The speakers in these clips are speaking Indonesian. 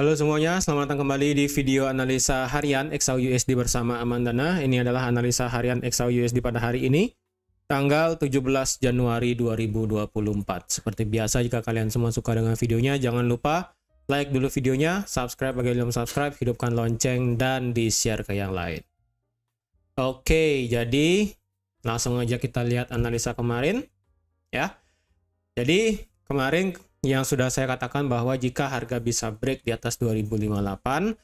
Halo semuanya, selamat datang kembali di video analisa harian XAU-USD bersama Amandana. Ini adalah analisa harian XAU-USD pada hari ini, tanggal 17 Januari 2024. Seperti biasa, jika kalian semua suka dengan videonya, jangan lupa like dulu videonya, subscribe bagi yang belum subscribe, hidupkan lonceng, dan di-share ke yang lain. Oke, jadi langsung aja kita lihat analisa kemarin. Ya, jadi kemarin yang sudah saya katakan bahwa jika harga bisa break di atas 2058,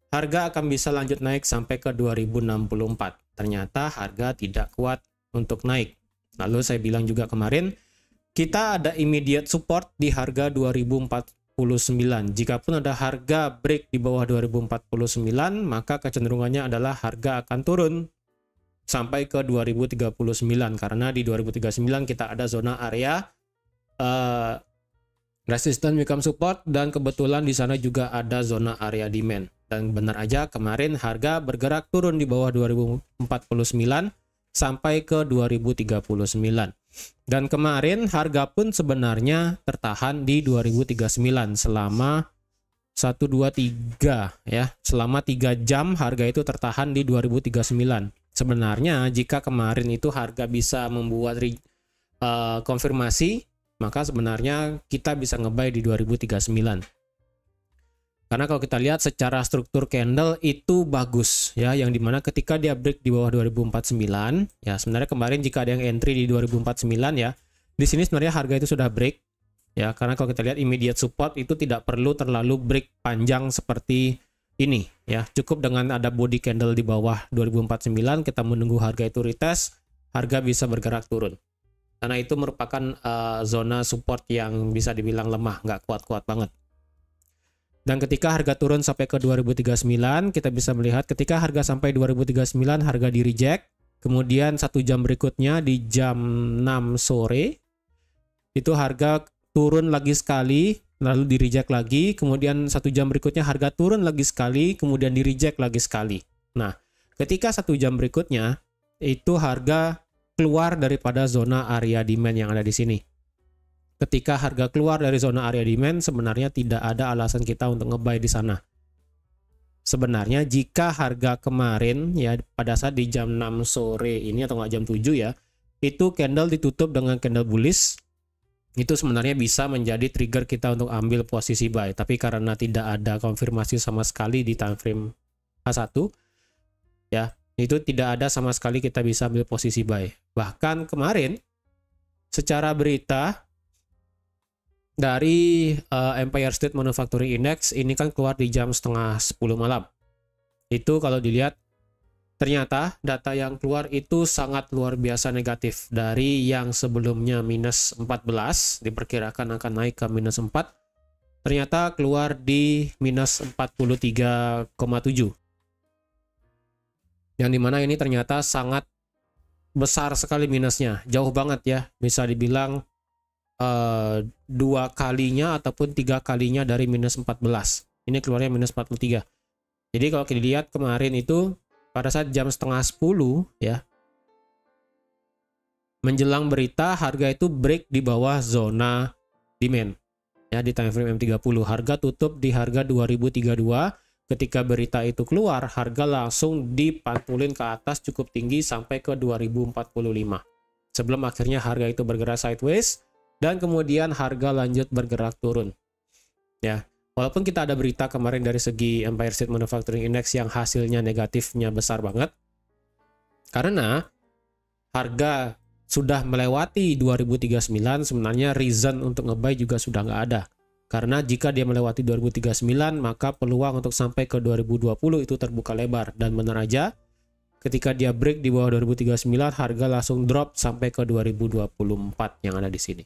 harga akan bisa lanjut naik sampai ke 2064. Ternyata harga tidak kuat untuk naik. Lalu saya bilang juga kemarin, kita ada immediate support di harga 2049. Jikapun ada harga break di bawah 2049, maka kecenderungannya adalah harga akan turun sampai ke 2039. Karena di 2039 kita ada zona area resistance become support, dan kebetulan di sana juga ada zona area demand. Dan benar aja kemarin harga bergerak turun di bawah 2049 sampai ke 2039. Dan kemarin harga pun sebenarnya tertahan di 2039 selama 1 2 3 ya. Selama 3 jam harga itu tertahan di 2039. Sebenarnya jika kemarin itu harga bisa membuat konfirmasi, maka sebenarnya kita bisa nge-buy di 2039. Karena kalau kita lihat secara struktur candle itu bagus ya, yang dimana ketika dia break di bawah 2049 ya, sebenarnya kemarin jika ada yang entry di 2049 ya, di sini sebenarnya harga itu sudah break ya, karena kalau kita lihat immediate support itu tidak perlu terlalu break panjang seperti ini ya, cukup dengan ada body candle di bawah 2049 kita menunggu harga itu retest, harga bisa bergerak turun. Karena itu merupakan zona support yang bisa dibilang lemah, nggak kuat-kuat banget. Dan ketika harga turun sampai ke 2039, kita bisa melihat ketika harga sampai 2039, harga di reject. Kemudian 1 jam berikutnya di jam 6 sore, itu harga turun lagi sekali, lalu di reject lagi. Kemudian 1 jam berikutnya harga turun lagi sekali, kemudian di reject lagi sekali. Nah, ketika 1 jam berikutnya, itu harga keluar daripada zona area demand yang ada di sini. Ketika harga keluar dari zona area demand, sebenarnya tidak ada alasan kita untuk nge-buy di sana. Sebenarnya jika harga kemarin ya pada saat di jam 6 sore ini atau nggak jam 7 ya, itu candle ditutup dengan candle bullish, itu sebenarnya bisa menjadi trigger kita untuk ambil posisi buy. Tapi karena tidak ada konfirmasi sama sekali di time frame H1 ya, itu tidak ada sama sekali kita bisa ambil posisi buy. Bahkan kemarin secara berita dari Empire State Manufacturing Index ini kan keluar di jam setengah 10 malam. Itu kalau dilihat ternyata data yang keluar itu sangat luar biasa negatif. Dari yang sebelumnya minus 14 diperkirakan akan naik ke minus 4, ternyata keluar di minus 43,7. Yang dimana ini ternyata sangat besar sekali minusnya, jauh banget ya, bisa dibilang 2 kalinya ataupun 3 kalinya dari minus 14. Ini keluarnya minus 43. Jadi kalau kita lihat kemarin itu pada saat jam setengah 10 ya, menjelang berita harga itu break di bawah zona demand ya, di time frame M30 harga tutup di harga 2032. Ketika berita itu keluar, harga langsung dipantulin ke atas cukup tinggi sampai ke 2045. Sebelum akhirnya harga itu bergerak sideways dan kemudian harga lanjut bergerak turun. Ya, walaupun kita ada berita kemarin dari segi Empire State Manufacturing Index yang hasilnya negatifnya besar banget. Karena harga sudah melewati 2039, sebenarnya reason untuk nge-buy juga sudah nggak ada. Karena jika dia melewati 2039, maka peluang untuk sampai ke 2020 itu terbuka lebar. Dan benar aja, ketika dia break di bawah 2039, harga langsung drop sampai ke 2024 yang ada di sini.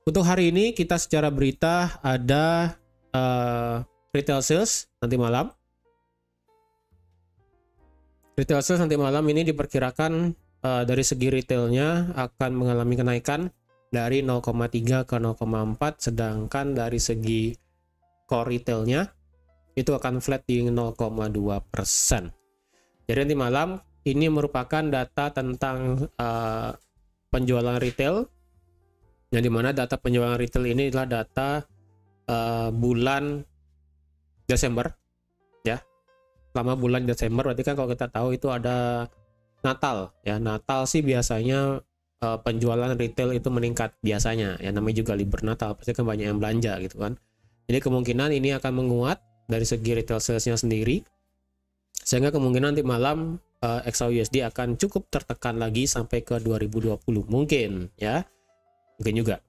Untuk hari ini, kita secara berita ada retail sales nanti malam. Retail sales nanti malam ini diperkirakan dari segi retailnya akan mengalami kenaikan dari 0,3 ke 0,4, sedangkan dari segi core retailnya itu akan flat di 0,2%. Jadi nanti malam ini merupakan data tentang penjualan retail, yang dimana data penjualan retail ini adalah data bulan Desember ya. Selama bulan Desember berarti kan kalau kita tahu itu ada Natal ya. Natal sih biasanya penjualan retail itu meningkat biasanya ya, namanya juga libur Natal, pasti kan banyak yang belanja gitu kan. Jadi kemungkinan ini akan menguat dari segi retail salesnya sendiri, sehingga kemungkinan nanti malam XAUUSD akan cukup tertekan lagi sampai ke 2020 mungkin ya, mungkin juga.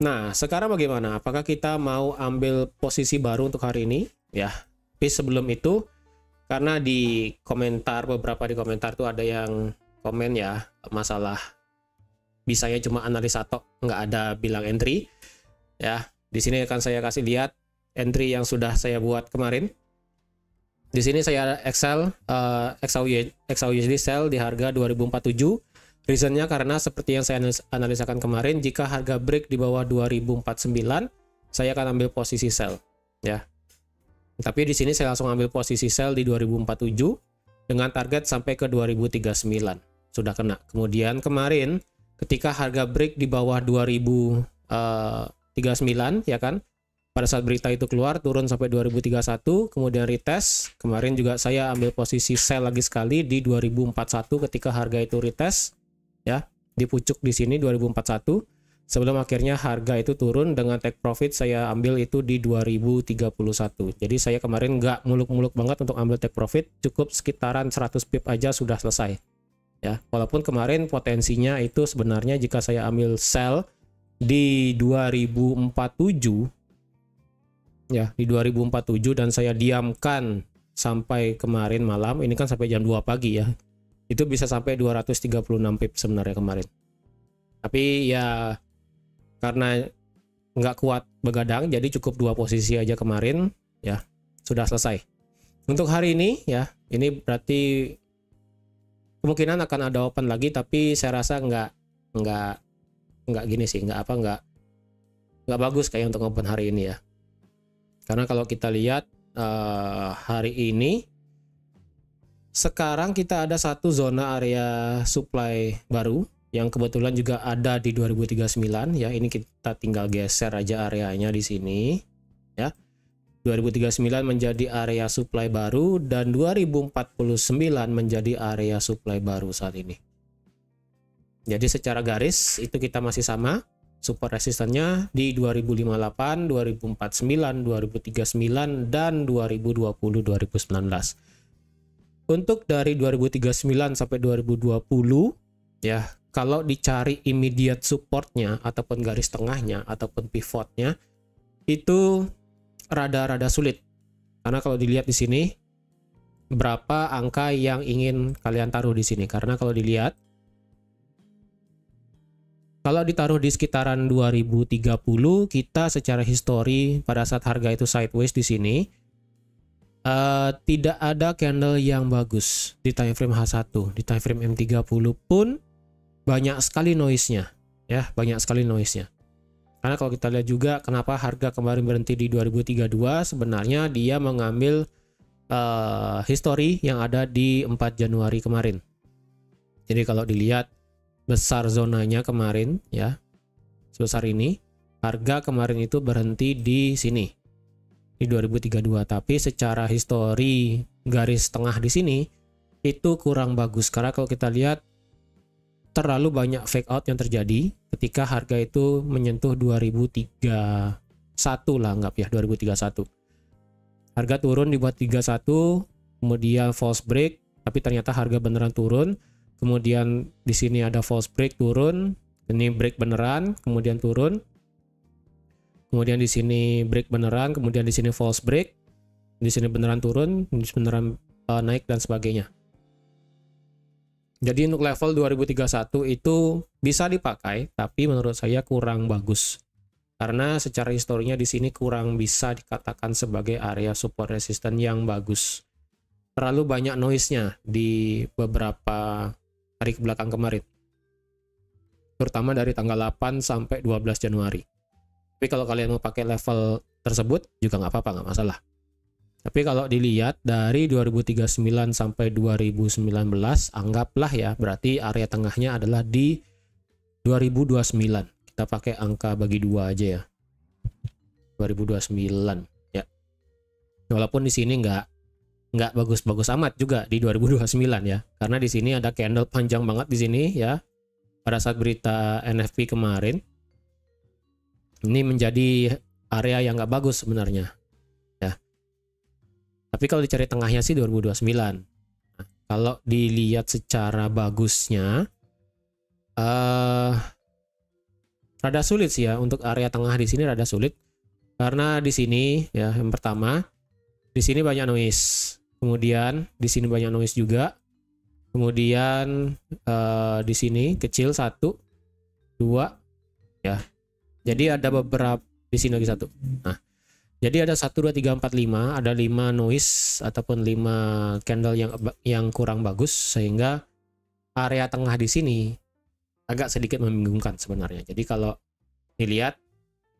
Nah sekarang bagaimana, apakah kita mau ambil posisi baru untuk hari ini ya? Tapi sebelum itu, karena di komentar, beberapa di komentar tuh ada yang komen ya masalah bisanya cuma analisa tok, nggak ada bilang entry ya. Di sini akan saya kasih lihat entry yang sudah saya buat kemarin. Di sini saya Excel XAUUSD sell di harga 2047. Reasonnya karena seperti yang saya analisakan kemarin, jika harga break di bawah 2049 saya akan ambil posisi sell ya. Tapi di sini saya langsung ambil posisi sell di 2047 dengan target sampai ke 2039. Sudah kena. Kemudian kemarin ketika harga break di bawah 2039 ya kan, pada saat berita itu keluar turun sampai 2031, kemudian retest. Kemarin juga saya ambil posisi sell lagi sekali di 2041 ketika harga itu retest ya, di pucuk di sini 2041, sebelum akhirnya harga itu turun dengan take profit saya ambil itu di 2031. Jadi saya kemarin nggak muluk-muluk banget untuk ambil take profit, cukup sekitaran 100 pip aja sudah selesai ya. Walaupun kemarin potensinya itu sebenarnya jika saya ambil sell di 2047 ya, di 2047 dan saya diamkan sampai kemarin malam, ini kan sampai jam 2 pagi ya, itu bisa sampai 236 pip sebenarnya kemarin. Tapi ya karena nggak kuat begadang, jadi cukup 2 posisi aja kemarin ya, sudah selesai. Untuk hari ini ya, ini berarti kemungkinan akan ada open lagi, tapi saya rasa nggak gini sih, nggak bagus kayak untuk open hari ini ya. Karena kalau kita lihat hari ini sekarang kita ada satu zona area supply baru yang kebetulan juga ada di 2039 ya. Ini kita tinggal geser aja areanya di sini ya. 2039 menjadi area supply baru dan 2049 menjadi area supply baru saat ini. Jadi secara garis itu kita masih sama. Support resistannya di 2058, 2049, 2039 dan 2020-2019. Untuk dari 2039 sampai 2020 ya, kalau dicari immediate supportnya ataupun garis tengahnya ataupun pivotnya itu rada-rada sulit. Karena kalau dilihat di sini berapa angka yang ingin kalian taruh di sini, karena kalau dilihat kalau ditaruh di sekitaran 2030, kita secara histori pada saat harga itu sideways di sini tidak ada candle yang bagus di time frame H1. Di time frame M30 pun banyak sekali noise-nya ya, banyak sekali noise-nya. Karena kalau kita lihat juga kenapa harga kemarin berhenti di 2032, sebenarnya dia mengambil history yang ada di 4 Januari kemarin. Jadi kalau dilihat besar zonanya kemarin ya, sebesar ini, harga kemarin itu berhenti di sini di 2032, tapi secara histori garis tengah di sini itu kurang bagus karena kalau kita lihat terlalu banyak fake out yang terjadi ketika harga itu menyentuh 2031 lah, anggap ya 2031. Harga turun di buat 31, kemudian false break, tapi ternyata harga beneran turun. Kemudian di sini ada false break turun, ini break beneran, kemudian turun. Kemudian di sini break beneran, kemudian di sini false break, di sini beneran turun, di sini beneran naik dan sebagainya. Jadi untuk level 2031 itu bisa dipakai, tapi menurut saya kurang bagus. Karena secara historinya di sini kurang bisa dikatakan sebagai area support resistance yang bagus. Terlalu banyak noise-nya di beberapa hari kebelakang kemarin, terutama dari tanggal 8 sampai 12 Januari. Tapi kalau kalian mau pakai level tersebut juga nggak apa-apa, nggak masalah. Tapi kalau dilihat dari 2039 sampai 2019, anggaplah ya, berarti area tengahnya adalah di 2029. Kita pakai angka bagi 2 aja ya, 2029 ya. Walaupun di sini nggak bagus-bagus amat juga di 2029 ya, karena di sini ada candle panjang banget di sini ya. Pada saat berita NFP kemarin, ini menjadi area yang nggak bagus sebenarnya ya. Tapi kalau dicari tengahnya sih 2029. Nah, kalau dilihat secara bagusnya, rada sulit sih ya untuk area tengah di sini, rada sulit karena di sini ya, yang pertama di sini banyak noise, kemudian di sini banyak noise juga, kemudian di sini kecil 1, 2 ya. Jadi ada beberapa, di sini lagi 1. Nah, jadi ada 1 2 3 4 5, ada 5 noise ataupun 5 candle yang kurang bagus, sehingga area tengah di sini agak sedikit membingungkan sebenarnya. Jadi kalau dilihat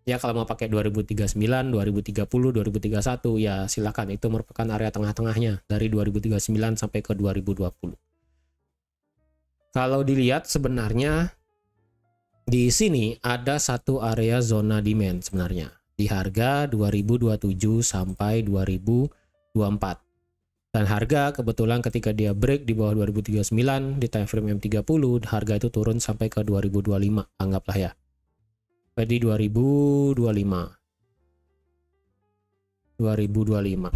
ya, kalau mau pakai 2039, 2030, 2031 ya silakan, itu merupakan area tengah-tengahnya dari 2039 sampai ke 2020. Kalau dilihat sebenarnya di sini ada satu area zona demand sebenarnya di harga 2027 sampai 2024. Dan harga kebetulan ketika dia break di bawah 2039 di time frame M30, harga itu turun sampai ke 2025, anggaplah ya. Jadi 2025.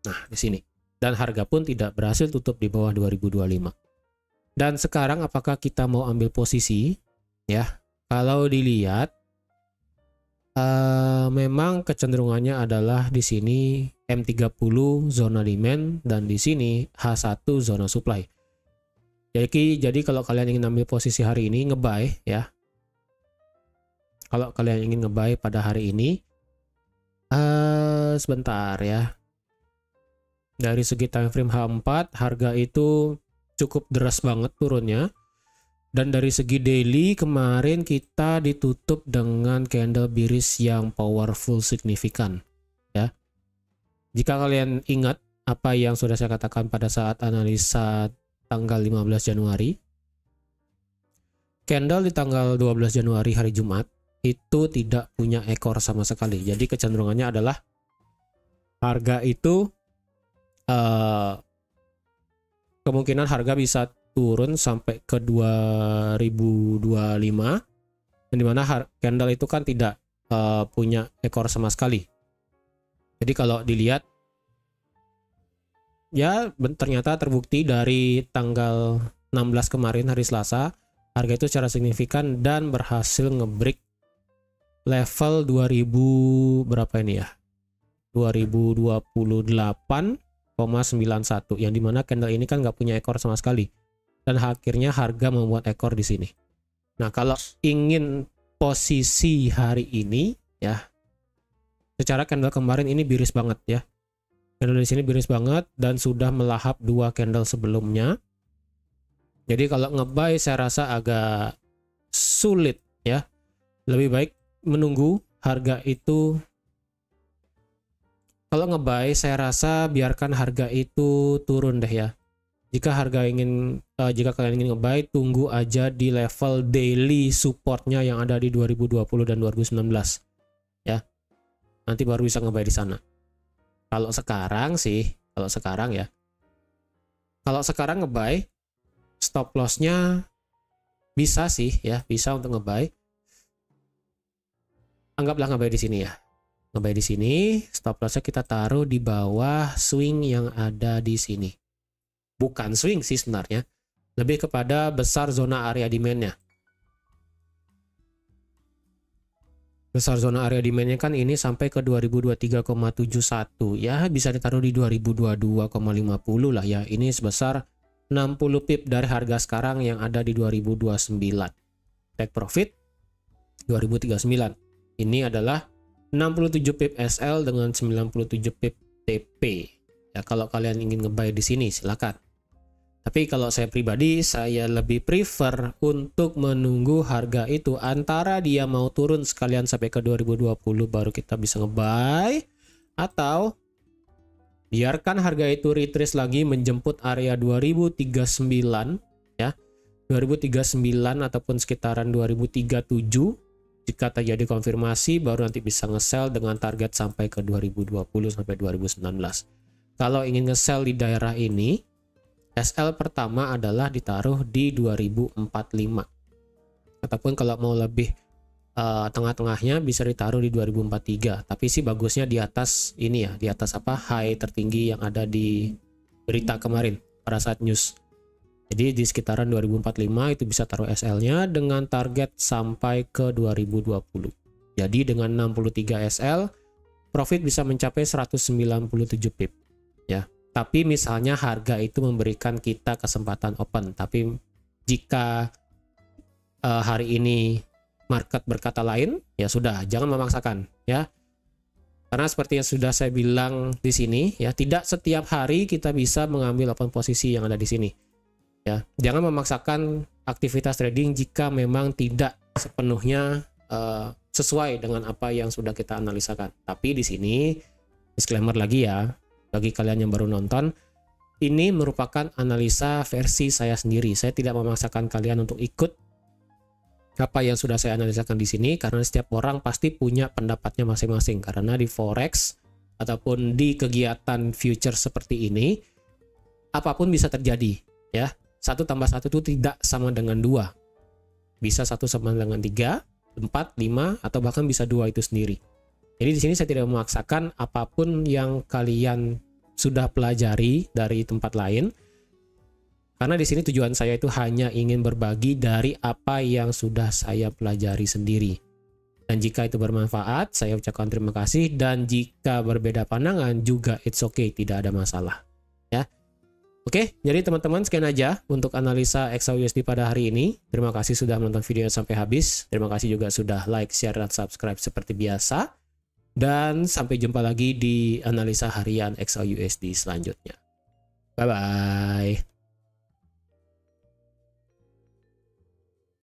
Nah, di sini. Dan harga pun tidak berhasil tutup di bawah 2025. Dan sekarang apakah kita mau ambil posisi? Ya, kalau dilihat memang kecenderungannya adalah di sini M30 zona demand dan di sini H1 zona supply. Jadi kalau kalian ingin ambil posisi hari ini, nge-buy ya. Kalau kalian ingin nge-buy pada hari ini, sebentar ya. Dari segi time frame H4, harga itu cukup deras banget turunnya. Dan dari segi daily kemarin kita ditutup dengan candle bearish yang powerful signifikan ya. Jika kalian ingat apa yang sudah saya katakan pada saat analisa tanggal 15 Januari, candle di tanggal 12 Januari hari Jumat itu tidak punya ekor sama sekali. Jadi kecenderungannya adalah harga itu kemungkinan harga bisa turun sampai ke 2025, dan dimana candle itu kan tidak punya ekor sama sekali. Jadi kalau dilihat ya, ternyata terbukti dari tanggal 16 kemarin hari Selasa, harga itu secara signifikan dan berhasil ngebreak level 2000 berapa ini ya, 2028,91, yang dimana candle ini kan nggak punya ekor sama sekali. Dan akhirnya harga membuat ekor di sini. Nah, kalau ingin posisi hari ini ya, secara candle kemarin ini bearish banget ya. Candle di sini bearish banget dan sudah melahap 2 candle sebelumnya. Jadi kalau nge-buy saya rasa agak sulit ya. Lebih baik menunggu harga itu. Kalau nge-buy saya rasa biarkan harga itu turun deh ya. Jika kalian ingin nge-buy, tunggu aja di level daily supportnya yang ada di 2020 dan 2019 ya. Nanti baru bisa nge-buy di sana. Kalau sekarang ya, kalau sekarang nge-buy, stop loss-nya bisa sih ya, bisa untuk nge-buy. Anggaplah nge-buy di sini ya. Nge-buy di sini, stop loss-nya kita taruh di bawah swing yang ada di sini. Bukan swing sih sebenarnya, lebih kepada besar zona area demand-nya. Besar zona area demand-nya kan ini sampai ke 2023,71 ya, bisa ditaruh di 2022,50 lah ya. Ini sebesar 60 pip dari harga sekarang yang ada di 2029. Take profit 2039. Ini adalah 67 pip SL dengan 97 pip TP. Ya, kalau kalian ingin nge-buy di sini silakan. Tapi kalau saya pribadi, saya lebih prefer untuk menunggu harga itu antara dia mau turun sekalian sampai ke 2020 baru kita bisa nge-buy, atau biarkan harga itu retrace lagi menjemput area 2039 ya. 2039 ataupun sekitaran 2037 Jika terjadi konfirmasi, baru nanti bisa nge-sell dengan target sampai ke 2020 sampai 2019. Kalau ingin nge-sell di daerah ini, SL pertama adalah ditaruh di 2045. Ataupun kalau mau lebih tengah-tengahnya bisa ditaruh di 2043. Tapi sih bagusnya di atas ini ya, di atas high tertinggi yang ada di berita kemarin pada saat news. Jadi di sekitaran 2045 itu bisa taruh SL-nya dengan target sampai ke 2020. Jadi dengan 63 SL, profit bisa mencapai 197 pip. Ya. Tapi misalnya harga itu memberikan kita kesempatan open. Tapi jika hari ini market berkata lain, ya sudah, jangan memaksakan ya. Karena seperti yang sudah saya bilang di sini, ya tidak setiap hari kita bisa mengambil open posisi yang ada di sini. Ya, jangan memaksakan aktivitas trading jika memang tidak sepenuhnya sesuai dengan apa yang sudah kita analisakan. Tapi di sini disclaimer lagi ya, bagi kalian yang baru nonton, ini merupakan analisa versi saya sendiri. Saya tidak memaksakan kalian untuk ikut apa yang sudah saya analisakan di sini, karena setiap orang pasti punya pendapatnya masing-masing. Karena di forex ataupun di kegiatan future seperti ini, apapun bisa terjadi ya. 1 tambah 1 itu tidak sama dengan 2. Bisa 1 sama dengan 3, 4, 5, atau bahkan bisa 2 itu sendiri. Jadi di sini saya tidak memaksakan apapun yang kalian sudah pelajari dari tempat lain. Karena di sini tujuan saya itu hanya ingin berbagi dari apa yang sudah saya pelajari sendiri. Dan jika itu bermanfaat, saya ucapkan terima kasih. Dan jika berbeda pandangan juga it's okay, tidak ada masalah. Ya. Oke, jadi teman-teman sekian aja untuk analisa XAUUSD pada hari ini. Terima kasih sudah menonton videonya sampai habis. Terima kasih juga sudah like, share, dan subscribe seperti biasa. Dan sampai jumpa lagi di analisa harian XAUUSD selanjutnya. Bye-bye.